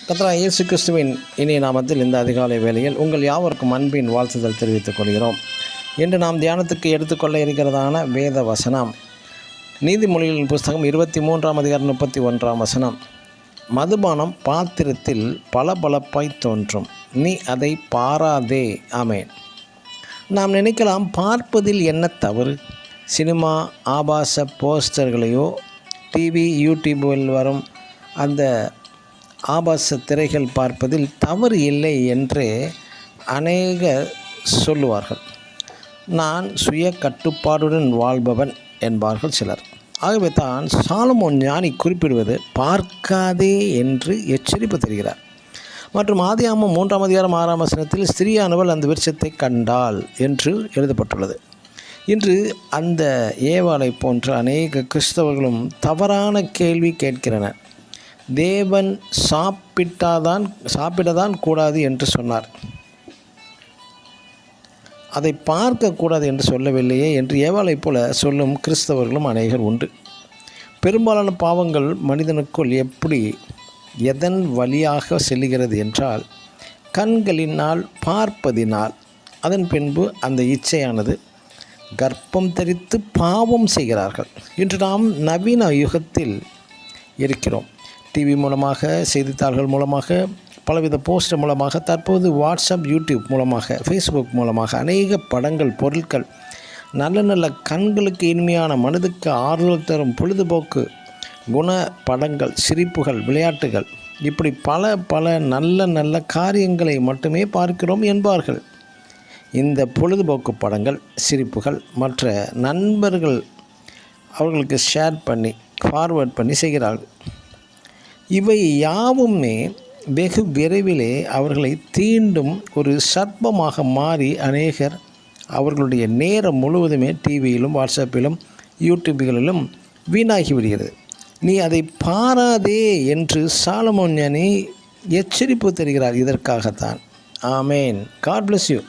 கர்த்தராகிய இயேசு கிறிஸ்துவின் இனிய நாமத்தில் இந்த அதிகாலை வேளையில் உங்கள் யாவருக்கும் அன்பின் வாழ்த்துதல் தெரிவித்துக் கொள்கிறோம். இன்று நாம் தியானத்துக்கு எடுத்துக்கொள்ள இருக்கிறதான வேத வசனம் நீதிமொழிகளின் புஸ்தகம் 23ஆம் அதிகாரம் 31ஆம் வசனம். மதுபானம் பாத்திரத்தில் பளபளப்பாய் தோன்றும், நீ அதை பாராதே. ஆமென். நாம் நினைக்கலாம், பார்ப்பதில் என்ன தவறு? சினிமா ஆபாச போஸ்டர்களையோ டிவி யூடியூபில் வரும் அந்த ஆபாச திரைகள் பார்ப்பதில் தவறு இல்லை என்று அநேகர் சொல்லுவார்கள். நான் சுய கட்டுப்பாடுடன் வாழ்பவன் என்பார்கள் சிலர். ஆகவே தான் சாலமோன் ஞானி குறிப்பிடுவது பார்க்காதே என்று எச்சரிப்பு தருகிறார். மற்றும் ஆதியாகமம் 3ஆம் அதிகாரம் 6ஆம் வசனத்தில் ஸ்திரீயானவள் அந்த விருட்சத்தை கண்டாள் என்று எழுதப்பட்டுள்ளது. இன்று அந்த ஏவாளை போன்ற அநேக கிறிஸ்தவர்களும் தவறான கேள்வி கேட்கிறனர். தேவன் சாப்பிடத்தான் கூடாது என்று சொன்னார், அதை பார்க்கக்கூடாது என்று சொல்லவில்லையே என்று ஏவாளை போல சொல்லும் கிறிஸ்தவர்களும் அநேகர் உண்டு. பெரும்பாலான பாவங்கள் மனிதனுக்குள் எதன் வழியாக செல்லுகிறது என்றால், கண்களினால் பார்ப்பதினால். அதன் பின்பு அந்த இச்சையானது கர்ப்பம் தரித்து பாவம் செய்கிறார்கள். இன்று நாம் நவீன யுகத்தில் இருக்கிறோம். டிவி மூலமாக, செய்தித்தாள்கள் மூலமாக, பலவித போஸ்டர் மூலமாக, தற்போது வாட்ஸ்அப், யூடியூப் மூலமாக, ஃபேஸ்புக் மூலமாக அநேக படங்கள், பொருட்கள், நல்ல நல்ல கண்களுக்கு இனிமையான, மனதுக்கு ஆறுதல் தரும் பொழுதுபோக்கு குண படங்கள், சிரிப்புகள், விளையாட்டுகள், இப்படி பல நல்ல நல்ல காரியங்களை மட்டுமே பார்க்கிறோம் என்பார்கள். இந்த பொழுதுபோக்கு படங்கள், சிரிப்புகள் மற்ற நண்பர்கள் அவர்களுக்கு ஷேர் பண்ணி, ஃபார்வேர்ட் பண்ணி செய்கிறார்கள். இவை யாவுமே வெகு விரைவிலே அவர்களை தீண்டும் ஒரு சர்ப்பமாக மாறி அநேகர் அவர்களுடைய நேரம் முழுவதுமே டிவியிலும், வாட்ஸ்அப்பிலும், யூடியூப்களிலும் வீணாகி விடுகிறது. நீ அதை பாராதே என்று சாலமோன் ஞானி எச்சரிப்பு தருகிறார். இதற்காகத்தான். ஆமேன். God bless you.